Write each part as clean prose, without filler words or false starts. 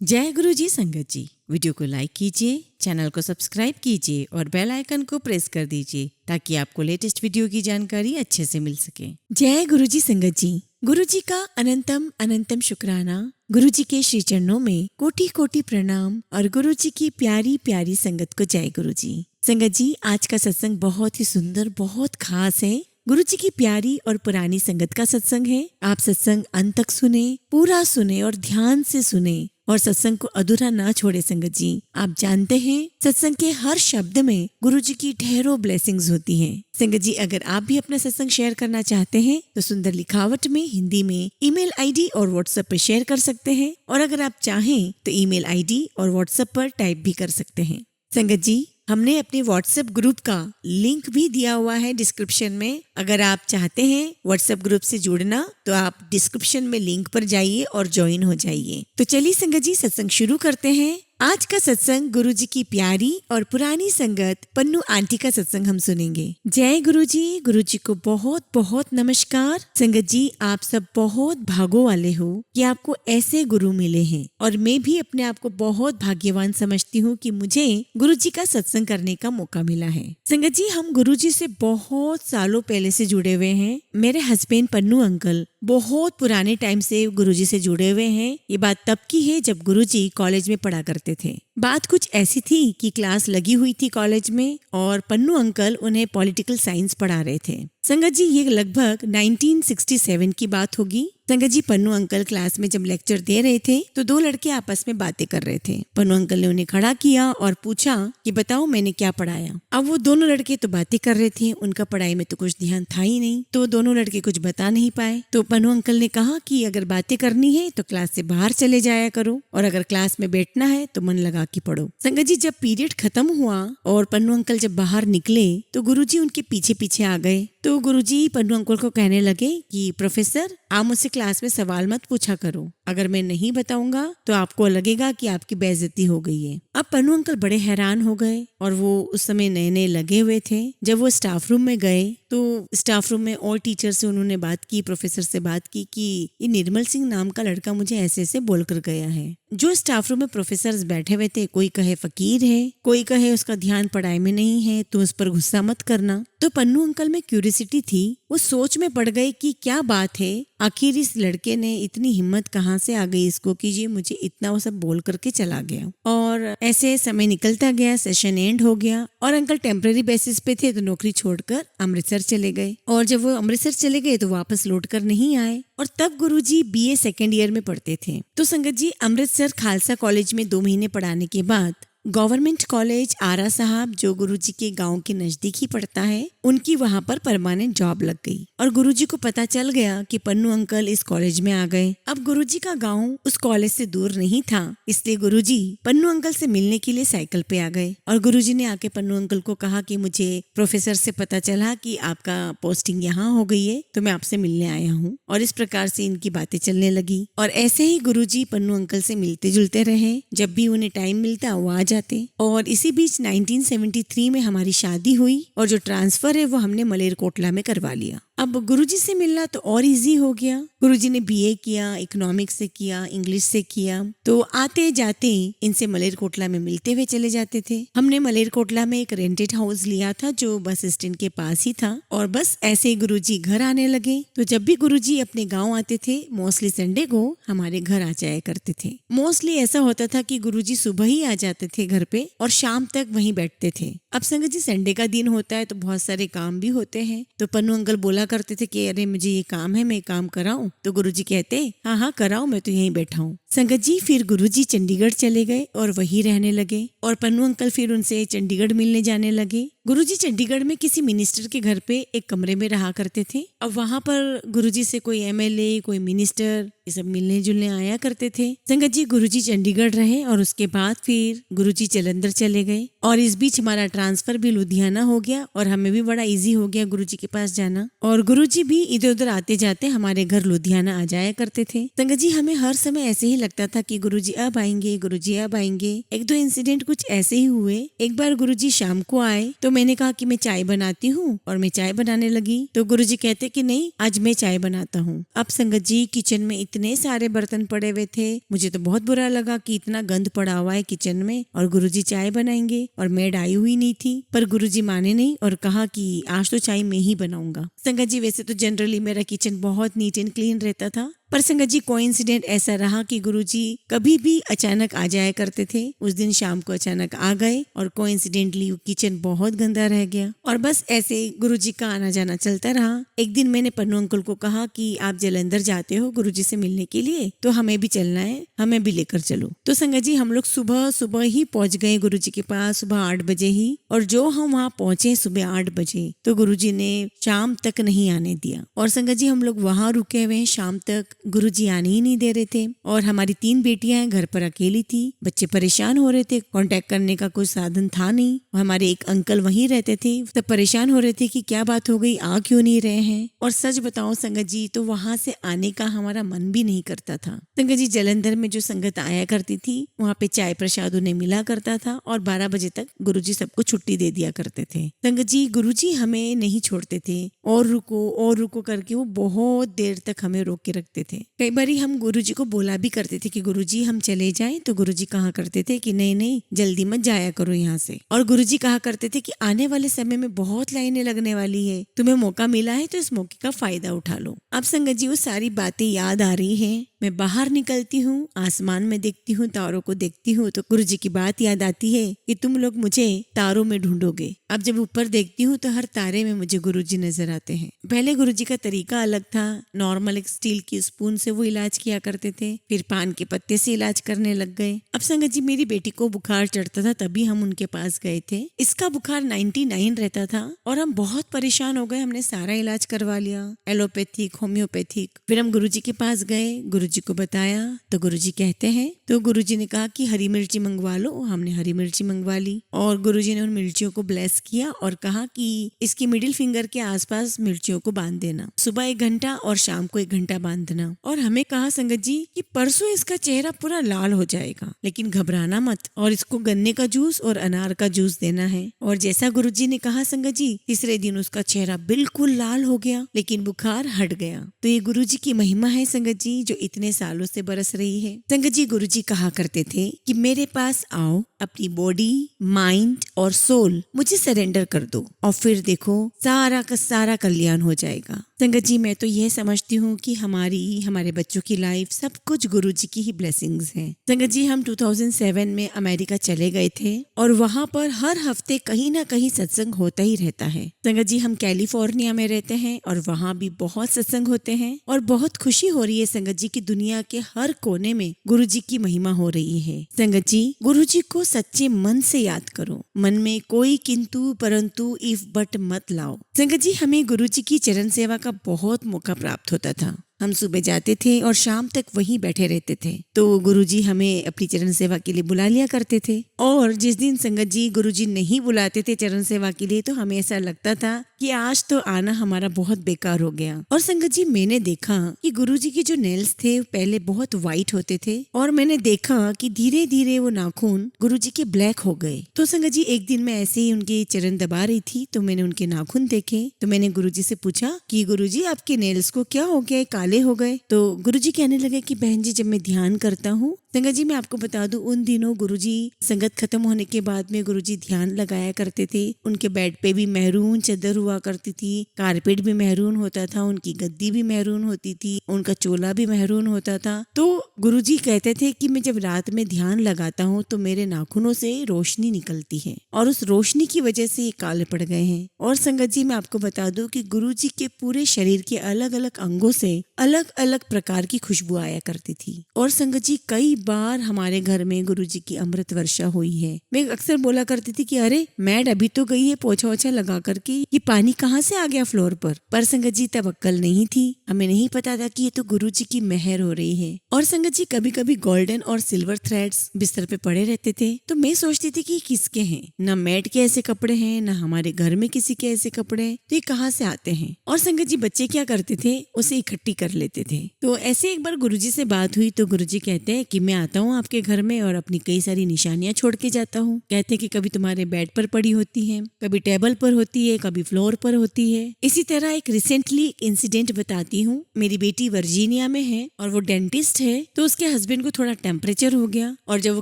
जय गुरु जी संगत जी। वीडियो को लाइक कीजिए, चैनल को सब्सक्राइब कीजिए और बेल आइकन को प्रेस कर दीजिए ताकि आपको लेटेस्ट वीडियो की जानकारी अच्छे से मिल सके। जय गुरु जी संगत जी। गुरु जी का अनंतम अनंतम शुक्राना। गुरु जी के श्री चरणों में कोटि कोटि प्रणाम और गुरु जी की प्यारी प्यारी संगत को जय गुरु जी। संगत जी, आज का सत्संग बहुत ही सुंदर, बहुत खास है। गुरु जी की प्यारी और पुरानी संगत का सत्संग है। आप सत्संग अंत तक सुने, पूरा सुने और ध्यान से सुने और सत्संग को अधूरा ना छोड़े। संगत जी, आप जानते हैं सत्संग के हर शब्द में गुरु जी की ढेरों ब्लेसिंग्स होती हैं। संगत जी, अगर आप भी अपना सत्संग शेयर करना चाहते हैं तो सुंदर लिखावट में हिंदी में ईमेल आईडी और व्हाट्सएप पर शेयर कर सकते हैं, और अगर आप चाहें तो ईमेल आईडी और व्हाट्सएप पर टाइप भी कर सकते हैं। संगत जी, हमने अपने व्हाट्सएप ग्रुप का लिंक भी दिया हुआ है डिस्क्रिप्शन में। अगर आप चाहते हैं व्हाट्सएप ग्रुप से जुड़ना तो आप डिस्क्रिप्शन में लिंक पर जाइए और ज्वाइन हो जाइए। तो चलिए संगत जी, सत्संग शुरू करते हैं। आज का सत्संग गुरु जी की प्यारी और पुरानी संगत पन्नू आंटी का सत्संग हम सुनेंगे। जय गुरु जी। गुरु जी को बहुत बहुत नमस्कार। संगत जी, आप सब बहुत भागों वाले हो कि आपको ऐसे गुरु मिले हैं, और मैं भी अपने आप को बहुत भाग्यवान समझती हूँ कि मुझे गुरु जी का सत्संग करने का मौका मिला है। संगत जी, हम गुरु जी से बहुत सालों पहले से जुड़े हुए हैं। मेरे हस्बैंड पन्नू अंकल बहुत पुराने टाइम से गुरु जी से जुड़े हुए हैं। ये बात तब की है जब गुरु जी कॉलेज में पढ़ा करते थे। बात कुछ ऐसी थी कि क्लास लगी हुई थी कॉलेज में और पन्नू अंकल उन्हें पॉलिटिकल साइंस पढ़ा रहे थे। संगत जी, ये लगभग 1967 की बात होगी। संगत जी, पन्नू अंकल क्लास में जब लेक्चर दे रहे थे तो दो लड़के आपस में बातें कर रहे थे। पन्नू अंकल ने उन्हें खड़ा किया और पूछा कि बताओ मैंने क्या पढ़ाया। अब वो दोनों लड़के तो बातें कर रहे थे, उनका पढ़ाई में तो कुछ ध्यान था ही नहीं, तो दोनों लड़के कुछ बता नहीं पाए। तो पन्नू अंकल ने कहा कि अगर बातें करनी है तो क्लास से बाहर चले जाया करो, और अगर क्लास में बैठना है तो मन लगा के पढ़ो। संगत जी, जब पीरियड खत्म हुआ और पन्नू अंकल जब बाहर निकले तो गुरुजी उनके पीछे पीछे आ गए। तो गुरुजी पन्नू अंकल को कहने लगे कि प्रोफेसर, आप मुझसे क्लास में सवाल मत पूछा करो, अगर मैं नहीं बताऊंगा तो आपको लगेगा कि आपकी बेइज्जती हो गई है। अब पन्नू अंकल बड़े हैरान हो गए, और वो उस समय नए नए लगे हुए थे। जब वो स्टाफ रूम में गए तो स्टाफ रूम में और टीचर से उन्होंने बात की, प्रोफेसर से बात की कि ये निर्मल सिंह नाम का लड़का मुझे ऐसे ऐसे बोल कर गया है। जो स्टाफ रूम में प्रोफेसर बैठे हुए थे, कोई कहे फकीर है, कोई कहे उसका ध्यान पढ़ाई में नहीं है तो उस पर गुस्सा मत करना। तो पन्नू अंकल में क्यूरियोसिटी थी, वो सोच में पड़ गए कि क्या बात है, आखिर इस लड़के ने इतनी हिम्मत कहाँ से आ गई इसको कि ये मुझे इतना वो सब बोल करके चला गया। और ऐसे समय निकलता गया, सेशन एंड हो गया और अंकल टेम्पररी बेसिस पे थे तो नौकरी छोड़कर अमृतसर चले गए। और जब वो अमृतसर चले गए तो वापस लौट कर नहीं आए, और तब गुरुजी बीए सेकेंड ईयर में पढ़ते थे। तो संगत जी, अमृतसर खालसा कॉलेज में 2 महीने पढ़ाने के बाद गवर्नमेंट कॉलेज आरा साहब, जो गुरुजी के गांव के नजदीक ही पड़ता है, उनकी वहां पर परमानेंट जॉब लग गई। और गुरुजी को पता चल गया कि पन्नू अंकल इस कॉलेज में आ गए। अब गुरुजी का गांव उस कॉलेज से दूर नहीं था, इसलिए गुरुजी पन्नू अंकल से मिलने के लिए साइकिल पे आ गए। और गुरुजी ने आके पन्नू अंकल को कहा कि मुझे प्रोफेसर से पता चला कि आपका पोस्टिंग यहाँ हो गई है, तो मैं आपसे मिलने आया हूँ। और इस प्रकार से इनकी बातें चलने लगी, और ऐसे ही गुरुजी पन्नू अंकल से मिलते जुलते रहे। जब भी उन्हें टाइम मिलता वो आ जाते। और इसी बीच 1973 में हमारी शादी हुई, और जो ट्रांसफर है वो हमने मलेरकोटला में करवा लिया। अब गुरुजी से मिलना तो और इजी हो गया। गुरुजी ने बीए किया, इकोनॉमिक्स से किया, इंग्लिश से किया, तो आते जाते इनसे मलेरकोटला में मिलते हुए चले जाते थे। हमने मलेरकोटला में एक रेंटेड हाउस लिया था जो बस स्टैंड के पास ही था, और बस ऐसे ही गुरुजी घर आने लगे। तो जब भी गुरुजी अपने गाँव आते थे, मोस्टली संडे को हमारे घर आ जाया करते थे। मोस्टली ऐसा होता था कि गुरुजी सुबह ही आ जाते थे घर पे और शाम तक वहीं बैठते थे। अब संगत जी, संडे का दिन होता है तो बहुत सारे काम भी होते हैं। तो पन्नू अंकल बोला करते थे कि अरे मुझे ये काम है, मैं काम कराऊं? तो गुरुजी कहते हाँ हाँ कराओ, मैं तो यहीं बैठा हूँ। संगत जी, फिर गुरुजी चंडीगढ़ चले गए और वहीं रहने लगे, और पन्नू अंकल फिर उनसे चंडीगढ़ मिलने जाने लगे। गुरुजी चंडीगढ़ में किसी मिनिस्टर के घर पे एक कमरे में रहा करते थे। अब वहाँ पर गुरुजी से कोई एमएलए, कोई मिनिस्टर, ये सब मिलने जुलने आया करते थे। संगत जी, गुरुजी चंडीगढ़ रहे और उसके बाद फिर गुरुजी जालंधर चले गए, और इस बीच हमारा ट्रांसफर भी लुधियाना हो गया और हमें भी बड़ा इजी हो गया गुरुजी के पास जाना। और गुरुजी भी इधर उधर आते जाते हमारे घर लुधियाना आ जाया करते थे। संगत जी, हमें हर समय ऐसे ही लगता था कि गुरुजी अब आएंगे, गुरुजी अब आएंगे। एक दो इंसिडेंट कुछ ऐसे ही हुए। एक बार गुरुजी शाम को आए तो मैंने कहा कि मैं चाय बनाती हूँ और मैं चाय बनाने लगी। तो गुरुजी कहते कि नहीं, आज मैं चाय बनाता हूँ। अब संगत जी किचन में इतने सारे बर्तन पड़े हुए थे, मुझे तो बहुत बुरा लगा कि इतना गंद पड़ा हुआ है किचन में और गुरुजी चाय बनाएंगे और मेड आई हुई नहीं थी। पर गुरुजी माने नहीं और कहा कि आज तो चाय मैं ही बनाऊंगा। संगत जी वैसे तो जनरली मेरा किचन बहुत नीट एंड क्लीन रहता था, पर संगत जी कोइंसिडेंट ऐसा रहा कि गुरुजी कभी भी अचानक आ जाया करते थे। उस दिन शाम को अचानक आ गए और कोइंसिडेंटली किचन बहुत गंदा रह गया और बस ऐसे गुरुजी का आना जाना चलता रहा। एक दिन मैंने पन्नू अंकल को कहा कि आप जलंधर जाते हो गुरुजी से मिलने के लिए, तो हमें भी चलना है, हमें भी लेकर चलो। तो संगत जी हम लोग सुबह सुबह ही पहुंच गए गुरुजी के पास, सुबह 8 बजे ही। और जो हम वहाँ पहुंचे सुबह 8 बजे तो गुरुजी ने शाम तक नहीं आने दिया। और संगत जी हम लोग वहाँ रुके हुए शाम तक, गुरुजी आने ही नहीं दे रहे थे। और हमारी 3 बेटियां हैं, घर पर अकेली थी, बच्चे परेशान हो रहे थे, कांटेक्ट करने का कोई साधन था नहीं। हमारे एक अंकल वहीं रहते थे, सब परेशान हो रहे थे कि क्या बात हो गई, आ क्यों नहीं रहे हैं। और सच बताओ संगत जी तो वहां से आने का हमारा मन भी नहीं करता था। संगत जी जलंधर में जो संगत आया करती थी वहाँ पे चाय प्रसाद उन्हें मिला करता था और 12 बजे तक गुरुजी सबको छुट्टी दे दिया करते थे। संगत जी गुरुजी हमें नहीं छोड़ते थे, और रुको करके वो बहुत देर तक हमें रोक के रखते थे। कई बार हम गुरुजी को बोला भी करते थे कि गुरुजी हम चले जाएं, तो गुरुजी कहा करते थे कि नहीं नहीं जल्दी मत जाया करो यहाँ से। और गुरुजी कहा करते थे कि आने वाले समय में बहुत लाइनें लगने वाली है, तुम्हें मौका मिला है तो इस मौके का फायदा उठा लो। अब संगत जी वो सारी बातें याद आ रही है। मैं बाहर निकलती हूँ, आसमान में देखती हूँ, तारों को देखती हूँ तो गुरुजी की बात याद आती है कि तुम लोग मुझे तारों में ढूंढोगे। अब जब ऊपर देखती हूँ तो हर तारे में मुझे गुरुजी नजर आते हैं। पहले गुरुजी का तरीका अलग था, नॉर्मल एक स्टील की स्पून से वो इलाज किया करते थे, फिर पान के पत्ते से इलाज करने लग गए। अब संगत जी मेरी बेटी को बुखार चढ़ता था, तभी हम उनके पास गए थे। इसका बुखार 99 रहता था और हम बहुत परेशान हो गए। हमने सारा इलाज करवा लिया, एलोपैथिक, होम्योपैथिक। फिर हम गुरुजी के पास गए, गुरुजी को बताया तो गुरुजी कहते हैं, तो गुरुजी ने कहा कि हरी मिर्ची मंगवा लो। हमने हरी मिर्ची मंगवा ली और गुरुजी ने उन मिर्चियों को ब्लेस किया और कहा कि इसकी मिडिल फिंगर के आसपास मिर्चियों को बांध देना, सुबह 1 घंटा और शाम को 1 घंटा बांधना। और हमें कहा संगत जी कि परसों इसका चेहरा पूरा लाल हो जाएगा, लेकिन घबराना मत और इसको गन्ने का जूस और अनार का जूस देना है। और जैसा गुरुजी ने कहा संगत जी, तीसरे दिन उसका चेहरा बिल्कुल लाल हो गया, लेकिन बुखार हट गया। तो ये गुरुजी की महिमा है संगत जी, जो इतने सालों से बरस रही है। संगत जी गुरुजी कहा करते थे कि मेरे पास आओ, अपनी बॉडी, माइंड और सोल मुझे सरेंडर कर दो और फिर देखो सारा का सारा कल्याण हो जाएगा। संगत जी मैं तो यह समझती हूँ कि हमारे बच्चों की लाइफ सब कुछ गुरुजी की ही ब्लेसिंग्स हैं। संगत जी हम 2007 में अमेरिका चले गए थे और वहाँ पर हर हफ्ते कहीं ना कहीं सत्संग होता ही रहता है। संगत जी हम कैलिफोर्निया में रहते हैं और वहाँ भी बहुत सत्संग होते हैं और बहुत खुशी हो रही है संगत जी की दुनिया के हर कोने में गुरुजी की महिमा हो रही है। संगत जी गुरुजी को सच्चे मन से याद करो, मन में कोई किंतु परंतु इफ बट मत लाओ। संगत जी हमें गुरुजी की चरण सेवा का बहुत मौका प्राप्त होता था। हम सुबह जाते थे और शाम तक वहीं बैठे रहते थे, तो गुरुजी हमें अपनी चरण सेवा के लिए बुला लिया करते थे। और जिस दिन संगत जी गुरुजी नहीं बुलाते थे चरण सेवा के लिए, तो हमें ऐसा लगता था कि आज तो आना हमारा बहुत बेकार हो गया। और संगत जी मैंने देखा कि गुरुजी के जो नेल्स थे पहले बहुत व्हाइट होते थे और मैंने देखा कि धीरे धीरे वो नाखून गुरुजी के ब्लैक हो गए। तो संगत जी एक दिन मैं ऐसे ही उनके चरण दबा रही थी तो मैंने उनके नाखून देखे, तो मैंने गुरुजी से पूछा कि गुरुजी आपके नेल्स को क्या हो गया, काले हो गए। तो गुरुजी कहने लगे कि बहन जी जब मैं ध्यान करता हूँ, संगत जी मैं आपको बता दूं उन दिनों गुरुजी संगत खत्म होने के बाद में गुरुजी ध्यान लगाया करते थे। उनके बेड पे भी मैरून चादर हुआ करती थी, कारपेट भी मैरून होता था, उनकी गद्दी भी मैरून होती थी, उनका चोला भी मैरून होता था। तो गुरुजी कहते थे कि मैं जब रात में ध्यान लगाता हूँ तो मेरे नाखूनों से रोशनी निकलती है और उस रोशनी की वजह से ये काले पड़ गए हैं। और संगत जी मैं आपको बता दूं कि गुरुजी के पूरे शरीर के अलग अलग अंगों से अलग अलग प्रकार की खुशबू आया करती थी। और संगत जी कई बार हमारे घर में गुरुजी की अमृत वर्षा हुई है। मैं अक्सर बोला करती थी कि अरे मैड अभी तो गई है पोछा ओछा लगा करके, ये पानी कहाँ से आ गया फ्लोर पर संगत जी तब अक्ल नहीं थी, हमें नहीं पता था कि ये तो गुरुजी की मेहर हो रही है। और संगत जी कभी कभी गोल्डन और सिल्वर थ्रेड्स बिस्तर पे पड़े रहते थे, तो मैं सोचती थी कि किसके हैं, न मैड के ऐसे कपड़े हैं न हमारे घर में किसी के ऐसे कपड़े हैं, तो ये कहाँ से आते हैं। और संगत जी बच्चे क्या करते थे, उसे इकट्ठी कर लेते थे। तो ऐसे एक बार गुरुजी से बात हुई तो गुरुजी कहते हैं कि मैं आता हूँ आपके घर में और अपनी कई सारी निशानियां छोड़ के जाता हूँ। कहते हैं कि कभी तुम्हारे बेड पर पड़ी होती है, कभी टेबल पर होती है, कभी फ्लोर पर होती है। इसी तरह एक रिसेंटली इंसिडेंट बताती हूँ। मेरी बेटी वर्जीनिया में है और वो डेंटिस्ट है। तो उसके हस्बैंड को थोड़ा टेम्परेचर हो गया और जब वो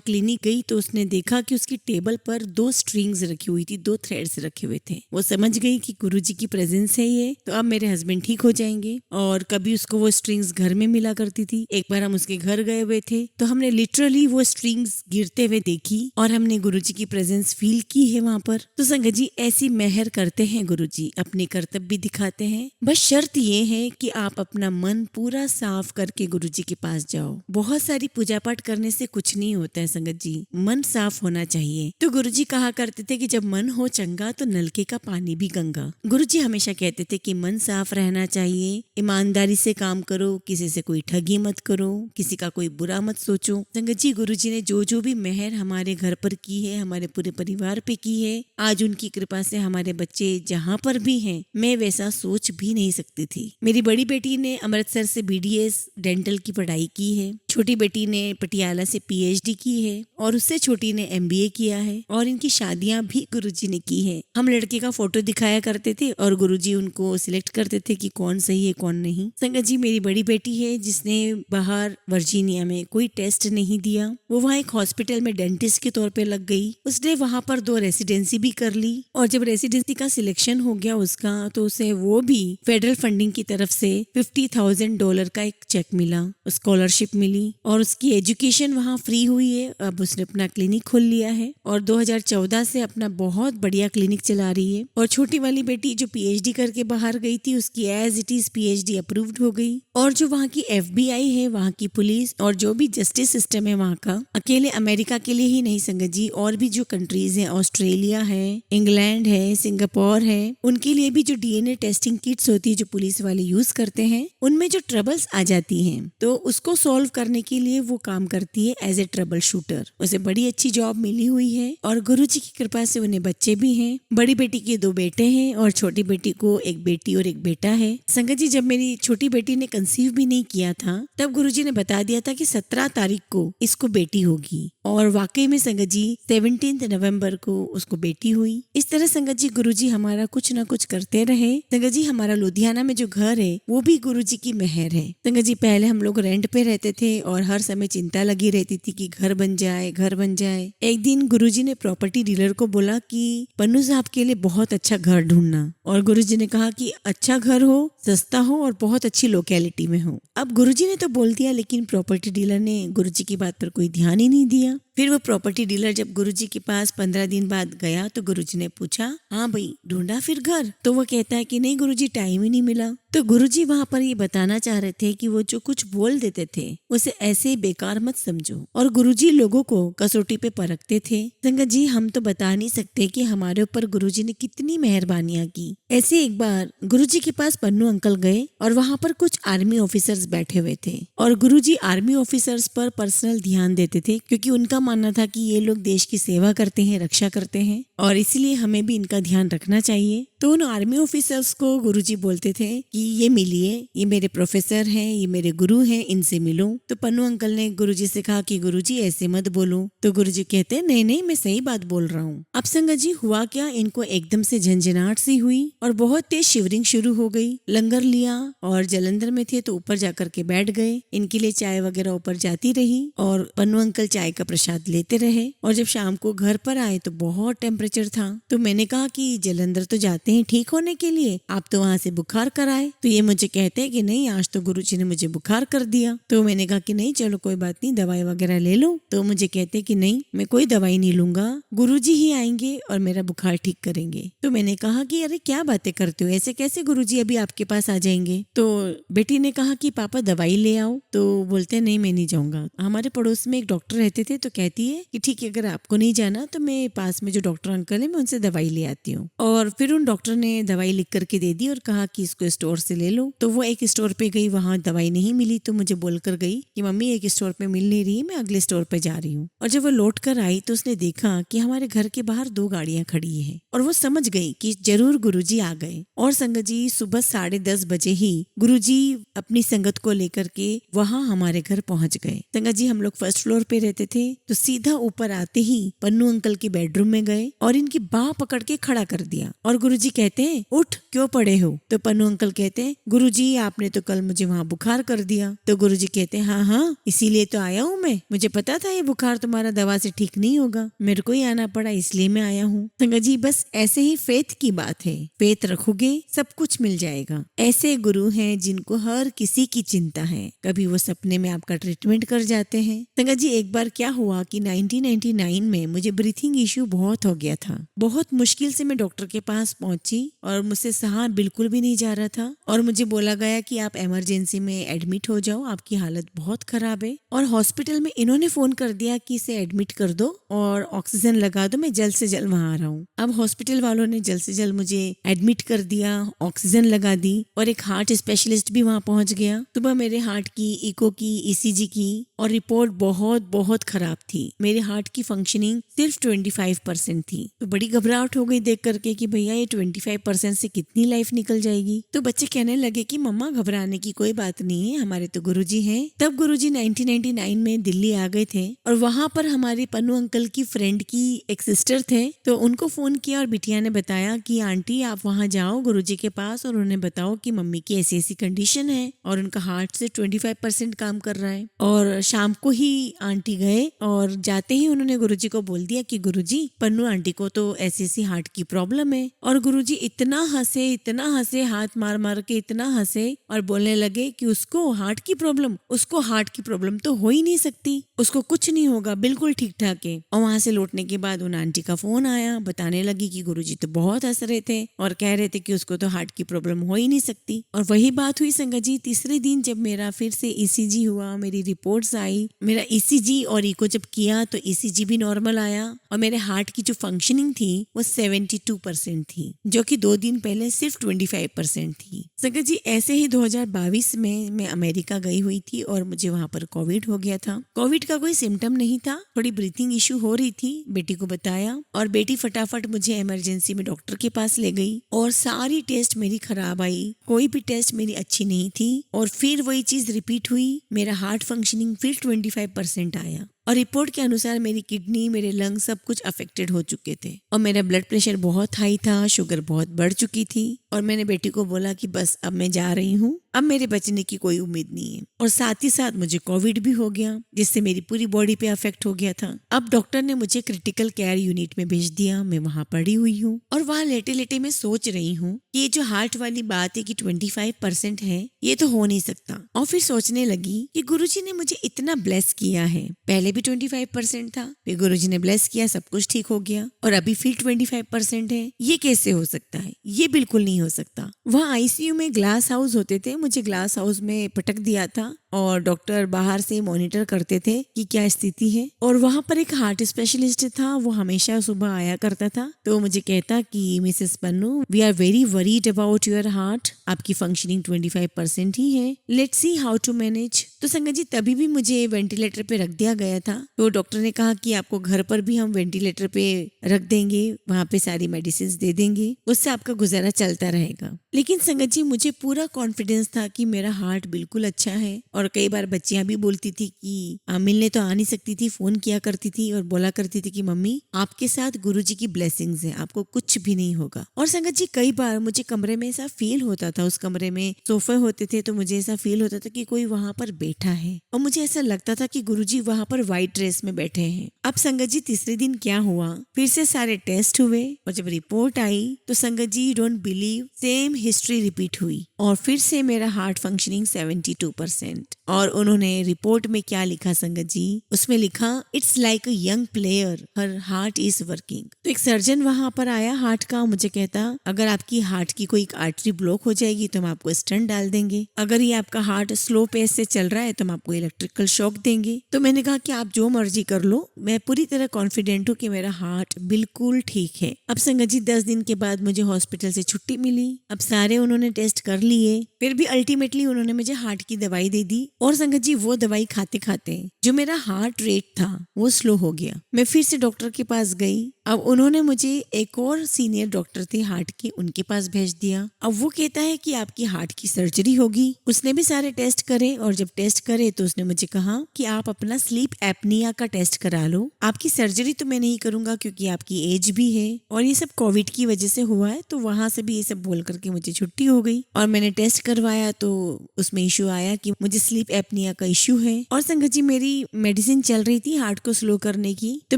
क्लिनिक गई तो उसने देखा कि उसकी टेबल पर 2 स्ट्रिंग्स रखी हुई थी, 2 थ्रेड्स रखे हुए थे। वो समझ गई कि गुरुजी की प्रेजेंस है ये, तो अब मेरे हस्बैंड ठीक हो जाएंगे। और कभी उसको वो स्ट्रिंग्स घर में मिला करती थी। एक बार हम उसके घर गए हुए थे तो हमने लिटरली वो स्ट्रिंग्स गिरते हुए देखी और हमने गुरुजी की प्रेजेंस फील की है वहाँ पर। तो संगत जी ऐसी मेहर करते हैं गुरुजी, अपने कर्तव्य भी दिखाते हैं। बस शर्त ये है कि आप अपना मन पूरा साफ करके गुरुजी के पास जाओ। बहुत सारी पूजा पाठ करने से कुछ नहीं होता है संगत जी, मन साफ होना चाहिए। तो गुरुजी कहा करते थे कि जब मन हो चंगा तो नलके का पानी भी गंगा। गुरुजी हमेशा कहते थे कि मन साफ रहना चाहिए, ईमानदारी से काम करो, किसी से कोई ठगी मत करो, किसी का कोई बुरा मत सोचो। संगत जी गुरुजी ने जो भी मेहर हमारे घर पर की है, हमारे पूरे परिवार पे की है, आज उनकी कृपा से हमारे बच्चे जहाँ पर भी हैं, मैं वैसा सोच भी नहीं सकती थी। मेरी बड़ी बेटी ने अमृतसर से BDS डेंटल की पढ़ाई की है, छोटी बेटी ने पटियाला से PhD की है और उससे छोटी ने MBA किया है और इनकी शादियां भी गुरुजी ने की है। हम लड़के का फोटो दिखाया करते थे और गुरुजी उनको सिलेक्ट करते थे कि कौन सही है कौन नहीं। संगत जी मेरी बड़ी बेटी है जिसने बाहर वर्जीनिया में कोई टेस्ट नहीं दिया, वो वहाँ एक हॉस्पिटल में डेंटिस्ट के तौर पे लग गई। उसने वहाँ पर 2 रेसिडेंसी भी कर ली और जब रेसिडेंसी का सिलेक्शन हो गया उसका तो उसे वो भी फेडरल फंडिंग की तरफ से $50,000 का एक चेक मिला, स्कॉलरशिप मिली और उसकी एजुकेशन वहाँ फ्री हुई है। अब उसने अपना क्लिनिक खोल लिया है और 2014 से अपना बहुत बढ़िया क्लिनिक चला रही है। और छोटी वाली बेटी जो PhD करके बाहर गई थी उसकी as it is PhD approved हो गई। और जो वहाँ की FBI है, वहाँ की पुलिस और जो भी जस्टिस सिस्टम है वहाँ का, अकेले अमेरिका के लिए ही नहीं संगत जी, और भी जो कंट्रीज हैं, ऑस्ट्रेलिया है, इंग्लैंड है, सिंगापुर है, उनके लिए भी जो DNA टेस्टिंग किट्स होती है जो पुलिस वाले यूज करते हैं, उनमें जो ट्रबल्स आ जाती हैं तो उसको सॉल्व करने के लिए वो काम करती है एज ए ट्रबल शूटर। उसे बड़ी अच्छी जॉब मिली हुई है और गुरुजी की कृपा से उन्हें बच्चे भी हैं। बड़ी बेटी के 2 बेटे हैं और छोटी बेटी को एक बेटी और एक बेटा है। संगत जी जब मेरी छोटी बेटी ने कंसीव भी नहीं किया था तब गुरुजी ने बता दिया था कि 17 तारीख को इसको बेटी होगी और वाकई में संगत जी 17 नवंबर को उसको बेटी हुई। इस तरह संगत जी गुरुजी हमारा कुछ ना कुछ करते रहे। संगत जी हमारा लुधियाना में जो घर है वो भी गुरुजी की मेहर है। संगत जी पहले हम लोग रेंट पे रहते थे और हर समय चिंता लगी रहती थी कि घर बन जाए, घर बन जाए। एक दिन गुरुजी ने प्रॉपर्टी डीलर को बोला कि पन्नू साहब के लिए बहुत अच्छा घर ढूंढना और गुरुजी ने कहा कि अच्छा घर हो, सस्ता हो और बहुत अच्छी लोकेलिटी में हो। अब गुरुजी ने तो बोल दिया लेकिन प्रॉपर्टी डीलर ने गुरुजी की बात पर कोई ध्यान ही नहीं दिया। फिर वो प्रॉपर्टी डीलर जब गुरुजी के पास 15 दिन बाद गया तो गुरुजी ने पूछा, हाँ भाई ढूंढा फिर घर? तो वो कहता है कि नहीं गुरुजी टाइम ही नहीं मिला। तो गुरुजी वहाँ पर ये बताना चाह रहे थे कि वो जो कुछ बोल देते थे उसे ऐसे बेकार मत समझो और गुरुजी लोगों को कसौटी पे परखते थे। संगत जी हम तो बता नहीं सकते कि हमारे ऊपर गुरुजी ने कितनी मेहरबानियां की। ऐसे एक बार गुरुजी के पास पन्नू अंकल गए और वहाँ पर कुछ आर्मी ऑफिसर्स बैठे हुए थे और गुरुजी आर्मी ऑफिसर्स पर पर्सनल ध्यान देते थे क्योंकि उनका मानना था कि ये लोग देश की सेवा करते हैं, रक्षा करते हैं और इसलिए हमें भी इनका ध्यान रखना चाहिए। तो उन आर्मी ऑफिसर्स को गुरुजी बोलते थे कि ये मिलिए, ये मेरे प्रोफेसर हैं, ये मेरे गुरु हैं, इनसे मिलो। तो पन्नू अंकल ने गुरुजी से कहा कि गुरुजी ऐसे मत बोलो। तो गुरुजी कहते नहीं नहीं मैं सही बात बोल रहा हूँ। अब संगत जी हुआ क्या, इनको एकदम से झंझनाहट सी हुई और बहुत तेज शिवरिंग शुरू हो गई। लंगर लिया और जलंधर में थे तो ऊपर जाकर के बैठ गए। इनके लिए चाय वगैरह ऊपर जाती रही और पन्नू अंकल चाय का प्रसाद लेते रहे। और जब शाम को घर पर आए तो बहुत टेम्परेचर था। तो मैंने कहा कि जलंधर तो जाते हैं ठीक होने के लिए, आप तो वहाँ से बुखार कराए। तो ये मुझे कहते हैं कि नहीं आज तो गुरुजी ने मुझे बुखार कर दिया। तो मैंने कहा कि नहीं चलो कोई बात नहीं, दवाई वगैरह ले लो। तो मुझे कहते हैं कि नहीं मैं कोई दवाई नहीं लूंगा, गुरुजी ही आएंगे और मेरा बुखार ठीक करेंगे। तो मैंने कहा कि अरे क्या बातें करते हो, ऐसे कैसे गुरुजी अभी आपके पास आ जाएंगे? तो बेटी ने कहा कि पापा दवाई ले आओ। तो बोलते नहीं मैं नहीं जाऊंगा। हमारे पड़ोस में एक डॉक्टर रहते थे तो कहती है कि ठीक है अगर आपको नहीं जाना तो मैं पास में जो डॉक्टर अंकल है मैं उनसे दवाई ले आती हूँ। और फिर उन डॉक्टर डॉक्टर ने दवाई लिख करके दे दी और कहा कि इसको स्टोर से ले लो। तो वो एक स्टोर पे गई, वहां दवाई नहीं मिली तो मुझे बोलकर गई कि मम्मी एक स्टोर पे मिल नहीं रही, मैं अगले स्टोर पे जा रही हूँ। और जब वो लौट कर आई तो उसने देखा कि हमारे घर के बाहर 2 गाड़ियां खड़ी है और वो समझ गई कि जरूर गुरुजी आ गए। और संगत जी सुबह 10:30 बजे ही गुरुजी अपनी संगत को लेकर के वहां हमारे घर पहुंच गए। संगत जी हम लोग फर्स्ट फ्लोर पे रहते थे, तो सीधा ऊपर आते ही पन्नू अंकल के बेडरूम में गए और इनकी बाह पकड़ के खड़ा कर दिया। और गुरुजी कहते हैं उठ, क्यों पड़े हो? तो पन्नू अंकल कहते हैं गुरुजी आपने तो कल मुझे वहाँ बुखार कर दिया। तो गुरुजी कहते हैं हाँ हाँ इसीलिए तो आया हूँ मैं, मुझे पता था ये बुखार तुम्हारा दवा से ठीक नहीं होगा, मेरे को ही आना पड़ा इसलिए मैं आया हूँ। संगत जी बस ऐसे ही फेथ की बात है, फेथ रखोगे सब कुछ मिल जाएगा। ऐसे गुरु हैं जिनको हर किसी की चिंता है, कभी वो सपने में आपका ट्रीटमेंट कर जाते हैं। संगत जी एक बार क्या हुआ कि 1999 में मुझे ब्रीथिंग इश्यू बहुत हो गया था। बहुत मुश्किल से मैं डॉक्टर के पास पहुंची और मुझसे सहा बिल्कुल भी नहीं जा रहा था और मुझे बोला गया कि आप इमरजेंसी में एडमिट हो जाओ, आपकी हालत बहुत खराब है। और हॉस्पिटल में इन्होंने फोन कर दिया कि इसे एडमिट कर दो और ऑक्सीजन लगा दो, मैं जल्द से जल्द वहां आ रहा हूँ। अब हॉस्पिटल वालों ने जल्द से जल्द मुझे एडमिट कर दिया, ऑक्सीजन लगा दी और एक हार्ट स्पेशलिस्ट भी वहां पहुंच गया। सुबह मेरे हार्ट की इको की, ईसीजी की और रिपोर्ट बहुत बहुत खराब थी। मेरे हार्ट की फंक्शनिंग सिर्फ 25% थी। तो बड़ी घबराहट हो गई देख करके कि भैया ये 25% से कितनी लाइफ निकल जाएगी। तो बच्चे कहने लगे कि मम्मा घबराने की कोई बात नहीं है, हमारे तो गुरुजी हैं। तब गुरुजी 1999 में दिल्ली आ गए थे और वहां पर हमारे पन्नू अंकल की फ्रेंड की एक सिस्टर थे, तो उनको फोन किया और बिटिया ने बताया कि आंटी आप वहां जाओ गुरुजी के पास और उन्हें बताओ कि मम्मी की ऐसी ऐसी कंडीशन है और उनका हार्ट से 25% काम कर रहा है। और शाम को ही आंटी गए और जाते ही उन्होंने गुरुजी को बोल दिया कि गुरुजी पन्नू आंटी को तो ऐसी ऐसी हार्ट की प्रॉब्लम है। और गुरुजी इतना हंसे, हाथ मार मार के इतना हंसे और बोलने लगे कि उसको हार्ट की प्रॉब्लम तो हो ही नहीं सकती, उसको कुछ नहीं होगा, बिल्कुल ठीक ठाक है। और वहां से लौटने के बाद उन आंटी का फोन आया, बताने लगी कि गुरुजी तो बहुत हंस रहे थे और कह रहे थे कि उसको तो हार्ट की प्रॉब्लम हो ही नहीं सकती। और वही बात हुई संगत जी, तीसरे दिन जब मेरा फिर से ईसीजी हुआ, मेरी रिपोर्ट्स आई, मेरा ईसीजी और इको जब किया तो ईसीजी भी नॉर्मल आया और मेरे हार्ट की जो फंक्शनिंग थी वो 72% थी, जो कि 2 दिन पहले सिर्फ 25% थी। संगत जी ऐसे ही 2022 में मैं अमेरिका गई हुई थी और मुझे वहां पर कोविड हो गया था। कोविड का कोई सिम्टम नहीं था, थोड़ी ब्रीथिंग इश्यू हो रही थी, बेटी को बताया और बेटी फटाफट मुझे इमरजेंसी में डॉक्टर के पास ले गई और सारी टेस्ट मेरी खराब आई, कोई भी टेस्ट मेरी अच्छी नहीं थी। और फिर वही चीज रिपीट हुई, मेरा हार्ट फंक्शनिंग फिर 25% आया और रिपोर्ट के अनुसार मेरी किडनी, मेरे लंग सब कुछ अफेक्टेड हो चुके थे और मेरा ब्लड प्रेशर बहुत हाई था, शुगर बहुत बढ़ चुकी थी। और मैंने बेटी को बोला कि बस अब मैं जा रही हूँ, अब मेरे बचने की कोई उम्मीद नहीं है। और साथ ही साथ मुझे कोविड भी हो गया जिससे मेरी पूरी बॉडी पे अफेक्ट हो गया था। अब डॉक्टर ने मुझे क्रिटिकल केयर यूनिट में भेज दिया, मैं वहां पड़ी हुई हूँ और वहां लेटे लेटे मैं सोच रही हूँ कि ये जो हार्ट वाली बात है कि 25% है, ये तो हो नहीं सकता। और फिर सोचने लगी कि गुरुजी ने मुझे इतना ब्लेस किया है, पहले भी 25% था, फिर गुरुजी ने ब्लेस किया, सब कुछ ठीक हो गया और अभी फिर 25% है, ये कैसे हो सकता है? ये बिल्कुल नहीं हो सकता। वहाँ आईसीयू में ग्लास हाउस होते थे, मुझे ग्लास हाउस में पटक दिया था और डॉक्टर बाहर से मॉनिटर करते थे कि क्या स्थिति है। और वहाँ पर एक हार्ट स्पेशलिस्ट था, वो हमेशा सुबह आया करता था, तो मुझे कहता कि Mrs Pannu we are very worried about your heart, आपकी फंक्शनिंग 25% ही है, let's see how to manage. तो संगत जी तभी भी मुझे वेंटिलेटर पे रख दिया गया था, तो डॉक्टर ने कहा कि आपको घर पर भी हम वेंटिलेटर पे रख देंगे, वहाँ पे सारी मेडिसिन दे देंगे, उससे आपका गुजारा चलता रहेगा। लेकिन संगत जी मुझे पूरा कॉन्फिडेंस था कि मेरा हार्ट बिल्कुल अच्छा है। और कई बार बच्चियां भी बोलती थी कि मिलने तो आ नहीं सकती थी, फोन किया करती थी और बोला करती थी कि मम्मी आपके साथ गुरुजी की ब्लेसिंग्स हैं, आपको कुछ भी नहीं होगा। और संगत जी कई बार मुझे कमरे में ऐसा फील होता था, उस कमरे में सोफे होते थे तो मुझे ऐसा फील होता था कि कोई वहां पर बैठा है और मुझे ऐसा लगता था कि गुरुजी वहां पर व्हाइट ड्रेस में बैठे हैं। अब संगत जी तीसरे दिन क्या हुआ, फिर से सारे टेस्ट हुए और जब रिपोर्ट आई तो Sangat ji don't believe, same history repeat हुई और फिर से मेरा हार्ट फंक्शनिंग 72%। और उन्होंने रिपोर्ट में क्या लिखा संगत जी, उसमें लिखा it's like a young player, her heart is working. तो एक सर्जन वहां पर आया हार्ट का, मुझे कहता अगर आपकी हार्ट की कोई आर्टरी ब्लॉक हो जाएगी तो हम आपको स्टंट डाल देंगे, अगर ये आपका हार्ट स्लो पेस से चल रहा है तो हम आपको इलेक्ट्रिकल शॉक देंगे। तो मैंने कहा कि आप जो मर्जी कर लो, मैं पूरी तरह कॉन्फिडेंट हूँ कि मेरा हार्ट बिल्कुल ठीक है। अब संगत जी 10 दिन के बाद मुझे हॉस्पिटल से छुट्टी मिली। अब सारे उन्होंने टेस्ट कर लिए, फिर भी अल्टीमेटली उन्होंने मुझे हार्ट की दवाई दे दी। और संगत जी वो दवाई खाते खाते जो मेरा हार्ट रेट था वो स्लो हो गया। मैं फिर से डॉक्टर के पास गई। अब उन्होंने मुझे एक और सीनियर डॉक्टर थे हार्ट के, उनके पास भेज दिया। अब वो कहता है कि आपकी हार्ट की सर्जरी होगी। उसने भी सारे टेस्ट करे और जब टेस्ट करे तो उसने मुझे कहा कि आप अपना स्लीप एपनिया का टेस्ट करा लो, आपकी सर्जरी तो मैं नहीं करूंगा क्योंकि आपकी एज भी है और ये सब कोविड की वजह से हुआ है। तो वहां से भी ये सब बोल करके मुझे छुट्टी हो गई और मैंने टेस्ट करवाया तो उसमें इश्यू आया कि मुझे स्लीप एपनिया का इश्यू है। और संगत जी मेरी मेडिसिन चल रही थी हार्ट को स्लो करने की। तो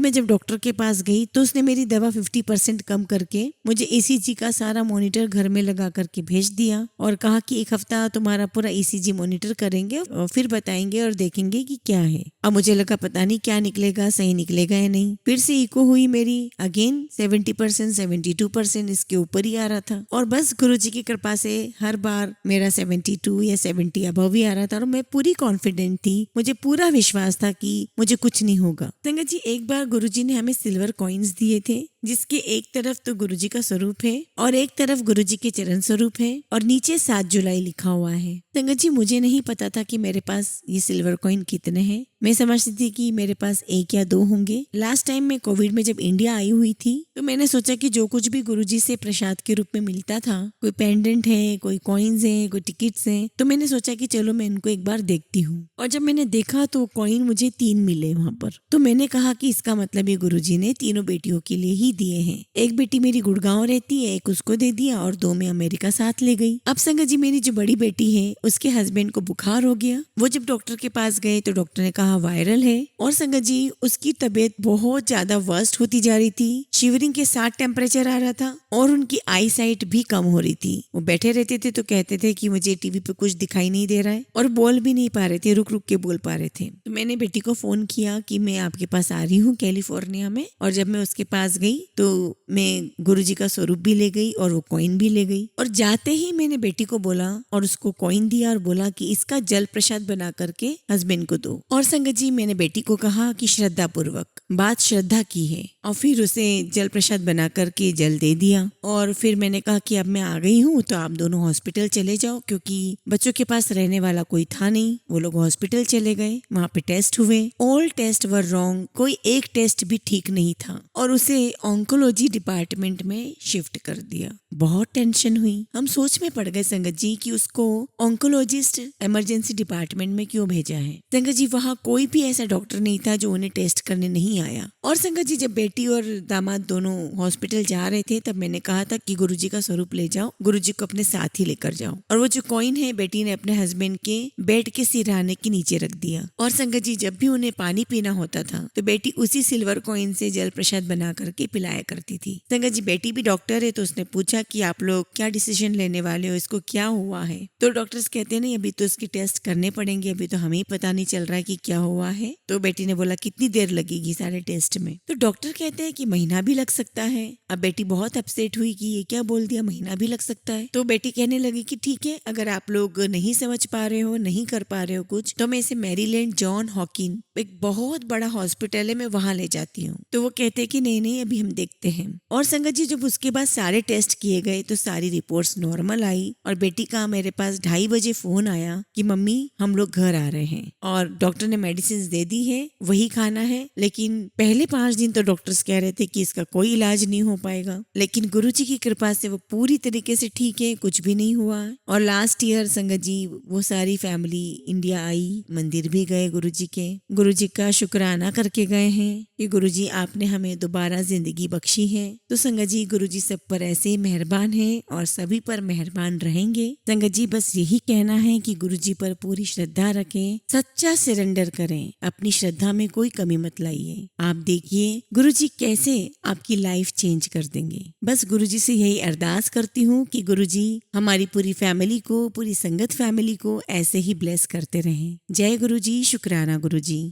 मैं जब डॉक्टर के पास गई तो उसने मेरी दवा 50% कम करके मुझे ECG का सारा मॉनिटर घर में लगा करके भेज दिया और कहा कि 1 हफ्ता तुम्हारा पूरा ECG मॉनिटर करेंगे और फिर बताएंगे और देखेंगे कि क्या है। अब मुझे लगा पता नहीं क्या निकलेगा, सही निकलेगा या नहीं। फिर से इको हुई मेरी, अगेन 70% 72% इसके ऊपर ही आ रहा था। और बस गुरुजी की कृपा से हर बार मेरा 72 या 70 अबव ही आ रहा था और मैं पूरी कॉन्फिडेंट थी, मुझे पूरा विश्वास था कि मुझे कुछ नहीं होगा। संगत जी एक बार गुरुजी ने हमें सिल्वर कॉइन्स दिए थे जिसके एक तरफ तो गुरुजी का स्वरूप है और एक तरफ गुरुजी के चरण स्वरूप है और नीचे 7 जुलाई लिखा हुआ है। संगत जी मुझे नहीं पता था कि मेरे पास ये सिल्वर कॉइन कितने हैं। मैं समझती थी कि मेरे पास 1 या 2 होंगे। लास्ट टाइम मैं कोविड में जब इंडिया आई हुई थी तो मैंने सोचा कि जो कुछ भी गुरुजी से प्रसाद के रूप में मिलता था, कोई पेंडेंट है, कोई कॉइन्स है, कोई टिकट्स हैं, तो मैंने सोचा कि चलो मैं इनको एक बार देखती हूँ। और जब मैंने देखा तो कॉइन मुझे 3 मिले वहां पर। तो मैंने कहा कि इसका मतलब ये गुरुजी ने तीनों बेटियों के लिए ही दिए हैं। एक बेटी मेरी गुड़गांव रहती है, एक उसको दे दिया और 2 में अमेरिका साथ ले गई। अब संगत जी मेरी जो बड़ी बेटी है उसके हस्बैंड को बुखार हो गया। वो जब डॉक्टर के पास गए तो डॉक्टर ने कहा वायरल है और संगत जी उसकी तबीयत बहुत ज्यादा वर्स्ट होती जा रही थी। शिवरिंग के साथ टेम्परेचर आ रहा था और उनकी आई साइट भी कम हो रही थी। वो बैठे रहते थे तो कहते थे कि मुझे टीवी पे कुछ दिखाई नहीं दे रहा है और बोल भी नहीं पा रहे थे, रुक रुक के बोल पा रहे थे। तो मैंने बेटी को फोन किया कि मैं आपके पास आ रही हूँ कैलिफोर्निया में। और जब मैं उसके पास गई तो मैं गुरुजी का स्वरूप भी ले गई और वो कॉइन भी ले गई। और जाते ही मैंने बेटी को बोला और उसको कॉइन दिया और बोला कि इसका जल प्रसाद बना करके हस्बैंड को दो। और संगत जी मैंने बेटी को कहा कि श्रद्धा पूर्वक, बात श्रद्धा की है। और फिर उसे जल प्रसाद बना करके जल दे दिया। और फिर मैंने कहा कि अब मैं आ गई हूँ तो आप दोनों हॉस्पिटल चले जाओ, क्योंकि बच्चों के पास रहने वाला कोई था नहीं। वो लोग हॉस्पिटल चले गए, वहां पे टेस्ट हुए, ऑल टेस्ट वर रॉन्ग, कोई एक टेस्ट भी ठीक नहीं था और उसे ऑन्कोलॉजी डिपार्टमेंट में शिफ्ट कर दिया। बहुत टेंशन हुई, हम सोच में पड़ गए संगत जी कि उसको ऑन्कोलॉजिस्ट इमरजेंसी डिपार्टमेंट में क्यों भेजा है। संगत जी वहाँ कोई भी ऐसा डॉक्टर नहीं था जो उन्हें टेस्ट करने नहीं आया। और संगत जी जब बेटी और दामाद दोनों हॉस्पिटल जा रहे थे तब मैंने कहा था कि गुरुजी का स्वरूप ले जाओ, गुरुजी को अपने साथ ही लेकर जाओ। और वो जो कॉइन है बेटी ने अपने हस्बैंड के बेड के सिरहाने के नीचे रख दिया। और संगत जी जब भी उन्हें पानी पीना होता था तो बेटी उसी सिल्वर कॉइन से जल प्रसाद बना करके पिलाया करती थी। संगत जी बेटी भी डॉक्टर है तो उसने पूछा कि आप लोग क्या डिसीजन लेने वाले हो, इसको क्या हुआ है। तो डॉक्टर्स कहते हैं नहीं अभी तो इसके टेस्ट करने पड़ेंगे, अभी तो हमें ही पता नहीं चल रहा है कि क्या हुआ है। तो बेटी ने बोला कितनी देर लगेगी सारे टेस्ट में। तो डॉक्टर कहते हैं कि महीना भी लग सकता है। अब बेटी बहुत अपसेट हुई कि ये क्या बोल दिया, महीना भी लग सकता है। तो बेटी कहने लगी कि ठीक है, अगर आप लोग नहीं समझ पा रहे हो, नहीं कर पा रहे हो कुछ, तो मैं इसे मैरीलैंड जॉन हॉकिन एक बहुत बड़ा हॉस्पिटल है, मैं वहां ले जाती हूँ। तो वो कहते हैं कि नहीं नहीं अभी हम देखते हैं। और संगत जी जब उसके बाद सारे टेस्ट किए गए तो सारी रिपोर्ट्स नॉर्मल आई और बेटी का मेरे पास 2:30 बजे फोन आया कि मम्मी हम लोग घर आ रहे हैं और डॉक्टर ने मेडिसिन दे दी है, वही खाना है। लेकिन पहले 5 दिन तो डॉक्टर्स कह रहे थे कि इसका कोई इलाज नहीं हो पाएगा, लेकिन गुरुजी की कृपा से वो पूरी तरीके से ठीक है, कुछ भी नहीं हुआ। और लास्ट ईयर संगत जी वो सारी फैमिली इंडिया आई, मंदिर भी गए गुरुजी के, गुरुजी का शुक्राना करके गए हैं कि गुरुजी आपने हमें दोबारा जिंदगी बख्शी है। तो संगत जी गुरुजी सब पर ऐसे ही मेहरबान मेहरबान हैं और सभी पर मेहरबान रहेंगे। संगत जी बस यही कहना है कि गुरु जी पर पूरी श्रद्धा रखें, सच्चा सरेंडर करें, अपनी श्रद्धा में कोई कमी मत लाइए। आप देखिए गुरु जी कैसे आपकी लाइफ चेंज कर देंगे। बस गुरु जी से यही अरदास करती हूँ कि गुरु जी हमारी पूरी फैमिली को, पूरी संगत फैमिली को ऐसे ही ब्लेस करते रहें। जय गुरु जी, शुक्राना गुरु जी।